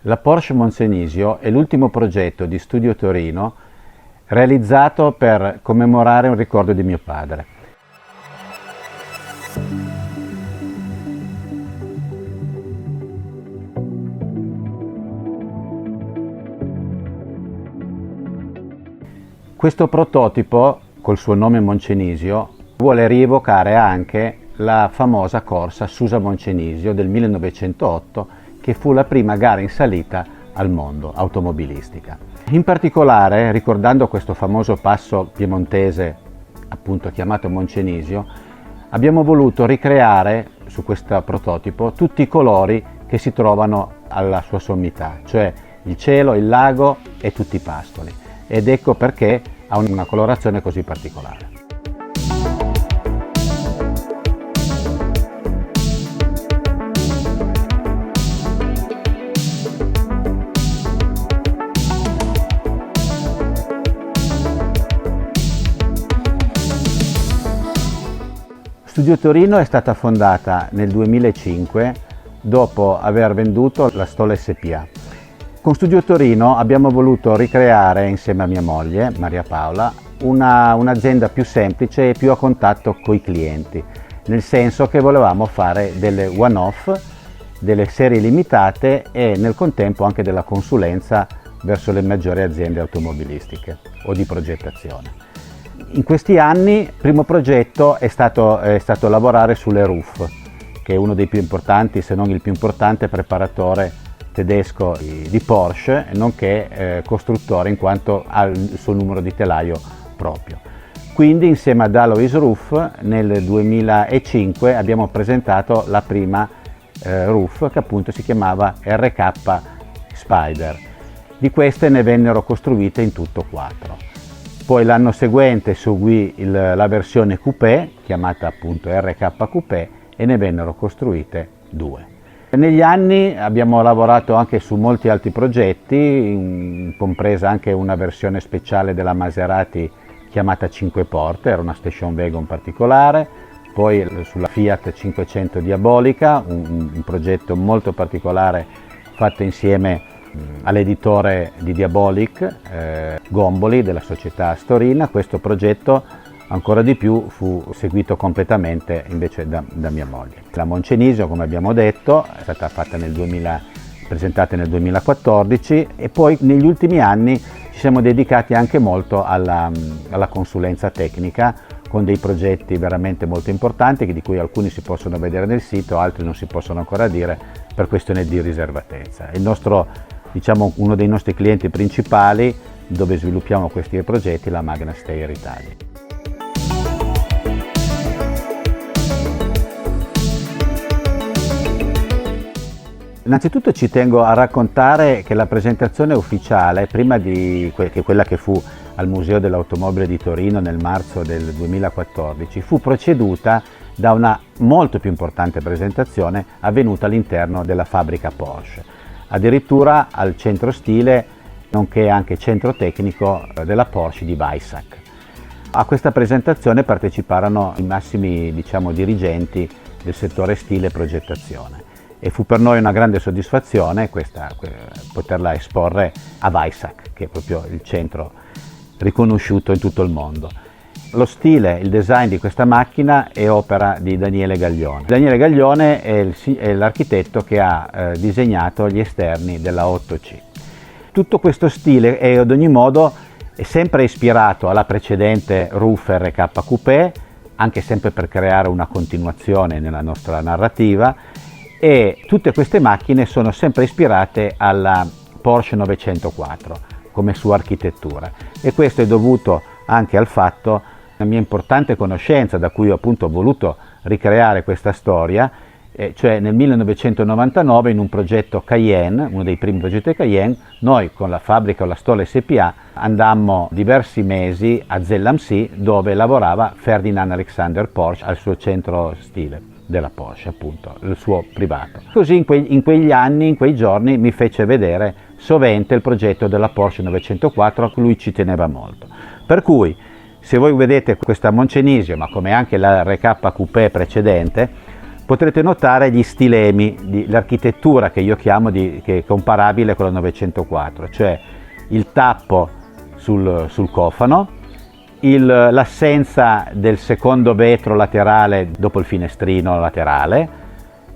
La Porsche Moncenisio è l'ultimo progetto di Studio Torino realizzato per commemorare un ricordo di mio padre. Questo prototipo, col suo nome Moncenisio, vuole rievocare anche la famosa corsa Susa Moncenisio del 1908, che fu la prima gara in salita al mondo automobilistica. In particolare, ricordando questo famoso passo piemontese, appunto chiamato Moncenisio, abbiamo voluto ricreare su questo prototipo tutti i colori che si trovano alla sua sommità, cioè il cielo, il lago e tutti i pascoli. Ed ecco perché ha una colorazione così particolare. Studio Torino è stata fondata nel 2005 dopo aver venduto la Stoll SpA. Con Studio Torino abbiamo voluto ricreare insieme a mia moglie, Maria Paola, un'azienda più semplice e più a contatto con i clienti, nel senso che volevamo fare delle one-off, delle serie limitate e nel contempo anche della consulenza verso le maggiori aziende automobilistiche o di progettazione. In questi anni il primo progetto è stato lavorare sulle RUF, che è uno dei più importanti, se non il più importante preparatore tedesco di Porsche, nonché costruttore in quanto ha il suo numero di telaio proprio. Quindi insieme ad Alois Ruf nel 2005 abbiamo presentato la prima RUF, che appunto si chiamava RK Spider. Di queste ne vennero costruite in tutto 4. Poi l'anno seguente seguì la versione coupé, chiamata appunto RK Coupé, e ne vennero costruite 2. Negli anni abbiamo lavorato anche su molti altri progetti, compresa anche una versione speciale della Maserati chiamata 5 porte, era una station wagon particolare, poi sulla Fiat 500 Diabolica, un progetto molto particolare fatto insieme all'editore di Diabolic, Gomboli, della società Storina. Questo progetto ancora di più fu seguito completamente invece da mia moglie. La Moncenisio, come abbiamo detto, è stata fatta presentata nel 2014 e poi negli ultimi anni ci siamo dedicati anche molto alla consulenza tecnica con dei progetti veramente molto importanti, di cui alcuni si possono vedere nel sito, altri non si possono ancora dire per questione di riservatezza. Uno dei nostri clienti principali dove sviluppiamo questi progetti è la Magna Steyr Italia. Innanzitutto ci tengo a raccontare che la presentazione ufficiale, prima di quella che fu al Museo dell'Automobile di Torino nel marzo del 2014, fu preceduta da una molto più importante presentazione avvenuta all'interno della fabbrica Porsche, addirittura al centro stile nonché anche centro tecnico della Porsche di Weissach. A questa presentazione parteciparono i massimi dirigenti del settore stile e progettazione e fu per noi una grande soddisfazione poterla esporre a Weissach, che è proprio il centro riconosciuto in tutto il mondo. Lo stile, il design di questa macchina è opera di Daniele Gaglione. Daniele Gaglione è l'architetto che ha disegnato gli esterni della 8C. Tutto questo stile è ad ogni modo sempre ispirato alla precedente RUF RK Coupé, anche sempre per creare una continuazione nella nostra narrativa, e tutte queste macchine sono sempre ispirate alla Porsche 904 come sua architettura, e questo è dovuto anche al fatto, la mia importante conoscenza da cui ho appunto voluto ricreare questa storia, cioè nel 1999 in un progetto Cayenne, uno dei primi progetti Cayenne, noi con la fabbrica, la Stoll SpA, andammo diversi mesi a Zell am See, dove lavorava Ferdinand Alexander Porsche al suo centro stile della Porsche, appunto, il suo privato. Così in quegli anni, in quei giorni, mi fece vedere sovente il progetto della Porsche 904, a cui lui ci teneva molto. Per cui, se voi vedete questa Moncenisio, ma come anche la RK Coupé precedente, potrete notare gli stilemi, l'architettura che io chiamo che è comparabile con la 904, cioè il tappo sul cofano, l'assenza del secondo vetro laterale dopo il finestrino laterale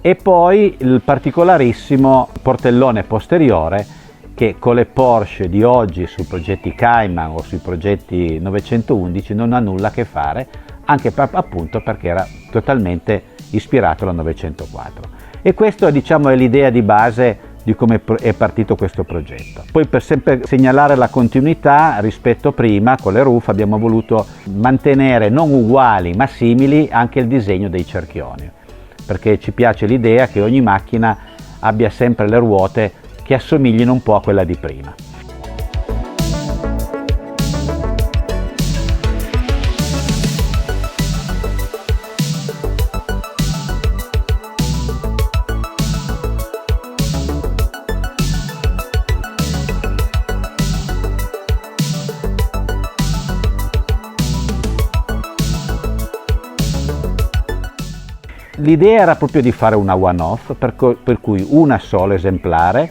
e poi il particolarissimo portellone posteriore che con le Porsche di oggi sui progetti Cayman o sui progetti 911 non ha nulla a che fare, anche appunto perché era totalmente ispirato alla 904. E questo, diciamo, è l'idea di base di come è partito questo progetto. Poi, per sempre segnalare la continuità rispetto prima, con le roof abbiamo voluto mantenere non uguali ma simili anche il disegno dei cerchioni, perché ci piace l'idea che ogni macchina abbia sempre le ruote che assomiglino un po' a quella di prima. L'idea era proprio di fare una one-off, per cui una sola esemplare,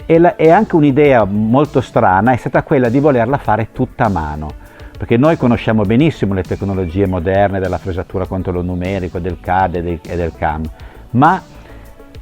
e anche un'idea molto strana è stata quella di volerla fare tutta a mano, perché noi conosciamo benissimo le tecnologie moderne della fresatura controllo numerico, del CAD e del CAM, ma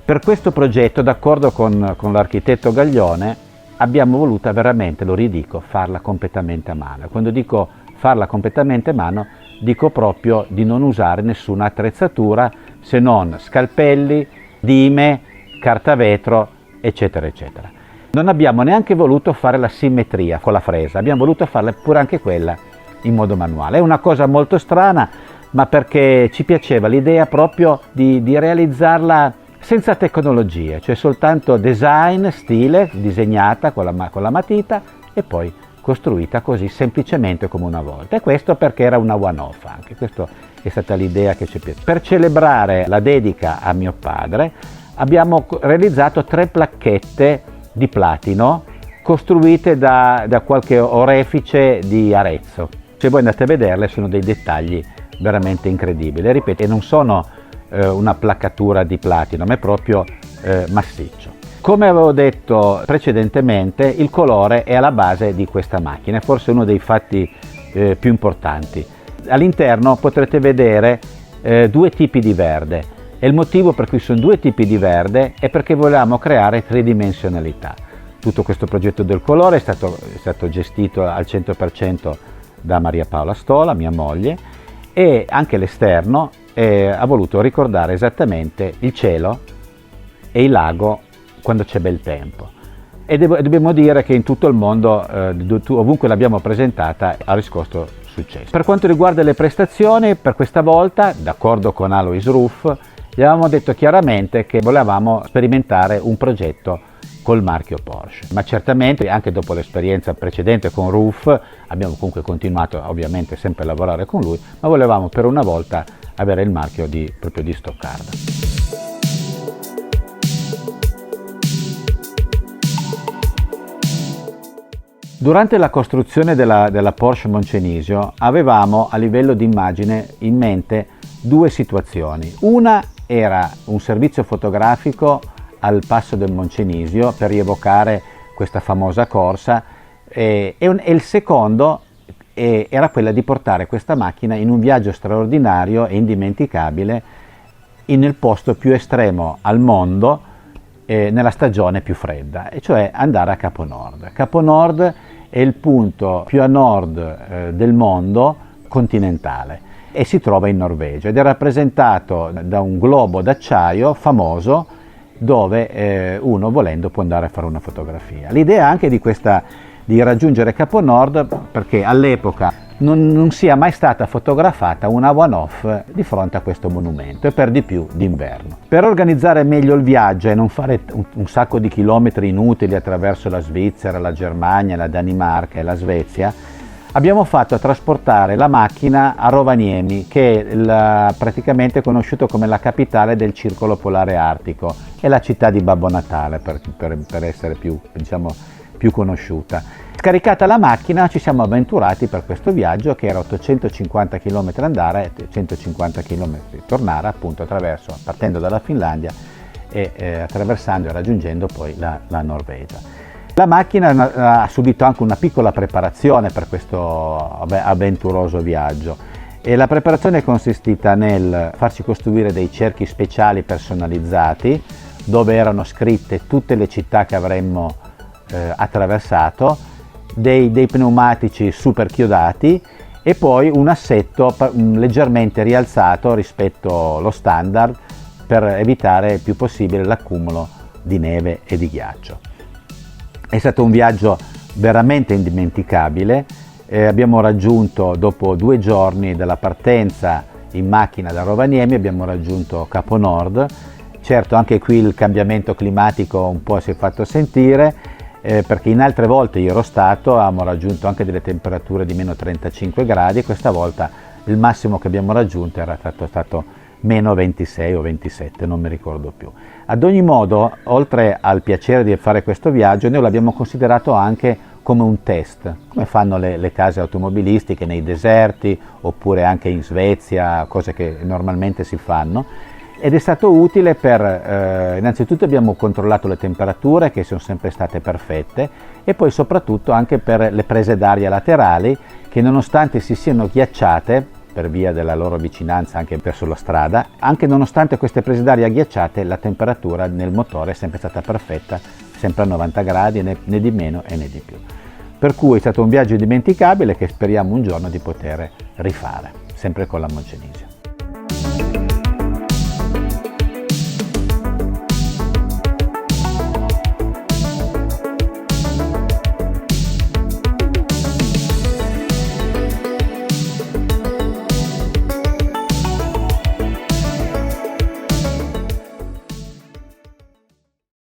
per questo progetto, d'accordo con l'architetto Gaglione, abbiamo voluto veramente, lo ridico, farla completamente a mano. Quando dico farla completamente a mano, dico proprio di non usare nessuna attrezzatura se non scalpelli, dime, carta vetro, eccetera eccetera. Non abbiamo neanche voluto fare la simmetria con la fresa, abbiamo voluto farla pure anche quella in modo manuale. È una cosa molto strana, ma perché ci piaceva l'idea proprio di realizzarla senza tecnologie, cioè soltanto design, stile, disegnata con la matita e poi costruita così semplicemente come una volta. E questo perché era una one-off anche, questa è stata l'idea che ci piace. Per celebrare la dedica a mio padre abbiamo realizzato 3 placchette di platino costruite da qualche orefice di Arezzo. Se voi andate a vederle sono dei dettagli veramente incredibili. Ripeto, e non sono una placcatura di platino, ma è proprio massiccio. Come avevo detto precedentemente, il colore è alla base di questa macchina, è forse uno dei fatti più importanti. All'interno potrete vedere 2 tipi di verde, e il motivo per cui sono 2 tipi di verde è perché volevamo creare tridimensionalità. Tutto questo progetto del colore è stato gestito al 100% da Maria Paola Stola, mia moglie, e anche l'esterno ha voluto ricordare esattamente il cielo e il lago quando c'è bel tempo. E dobbiamo dire che in tutto il mondo, ovunque l'abbiamo presentata, ha riscosso successo. Per quanto riguarda le prestazioni, per questa volta, d'accordo con Alois Roof, gli avevamo detto chiaramente che volevamo sperimentare un progetto col marchio Porsche, ma certamente anche dopo l'esperienza precedente con Roof abbiamo comunque continuato ovviamente sempre a lavorare con lui, ma volevamo per una volta avere il marchio proprio di Stoccarda. Durante la costruzione della Porsche Moncenisio avevamo a livello di immagine in mente 2 situazioni. Una era un servizio fotografico al passo del Moncenisio per rievocare questa famosa corsa e il secondo era quella di portare questa macchina in un viaggio straordinario e indimenticabile nel posto più estremo al mondo nella stagione più fredda, e cioè andare a Capo Nord. Capo Nord è il punto più a nord del mondo continentale e si trova in Norvegia ed è rappresentato da un globo d'acciaio famoso dove uno volendo può andare a fare una fotografia. L'idea anche di raggiungere Capo Nord perché all'epoca non sia mai stata fotografata una one-off di fronte a questo monumento e per di più d'inverno. Per organizzare meglio il viaggio e non fare un sacco di chilometri inutili attraverso la Svizzera, la Germania, la Danimarca e la Svezia, abbiamo fatto trasportare la macchina a Rovaniemi, che è praticamente conosciuto come la capitale del circolo polare artico, è la città di Babbo Natale per essere più conosciuta. Scaricata la macchina ci siamo avventurati per questo viaggio che era 850 km andare e 150 km tornare, appunto partendo dalla Finlandia e attraversando e raggiungendo poi la Norvegia. La macchina ha subito anche una piccola preparazione per questo avventuroso viaggio e la preparazione è consistita nel farci costruire dei cerchi speciali personalizzati dove erano scritte tutte le città che avremmo attraversato, dei pneumatici super chiodati e poi un assetto leggermente rialzato rispetto allo standard per evitare il più possibile l'accumulo di neve e di ghiaccio. È stato un viaggio veramente indimenticabile, abbiamo raggiunto, dopo 2 giorni dalla partenza in macchina da Rovaniemi, abbiamo raggiunto Capo Nord. Certo, anche qui il cambiamento climatico un po' si è fatto sentire, perché in altre volte io ero stato, abbiamo raggiunto anche delle temperature di meno 35 gradi e questa volta il massimo che abbiamo raggiunto era stato meno 26 o 27, non mi ricordo più. Ad ogni modo, oltre al piacere di fare questo viaggio, noi l'abbiamo considerato anche come un test, come fanno le case automobilistiche nei deserti oppure anche in Svezia, cose che normalmente si fanno. Ed è stato utile innanzitutto abbiamo controllato le temperature che sono sempre state perfette e poi soprattutto anche per le prese d'aria laterali che nonostante si siano ghiacciate per via della loro vicinanza anche verso la strada, anche nonostante queste prese d'aria ghiacciate la temperatura nel motore è sempre stata perfetta, sempre a 90 gradi né di meno e né di più. Per cui è stato un viaggio indimenticabile che speriamo un giorno di poter rifare, sempre con la Moncenisio.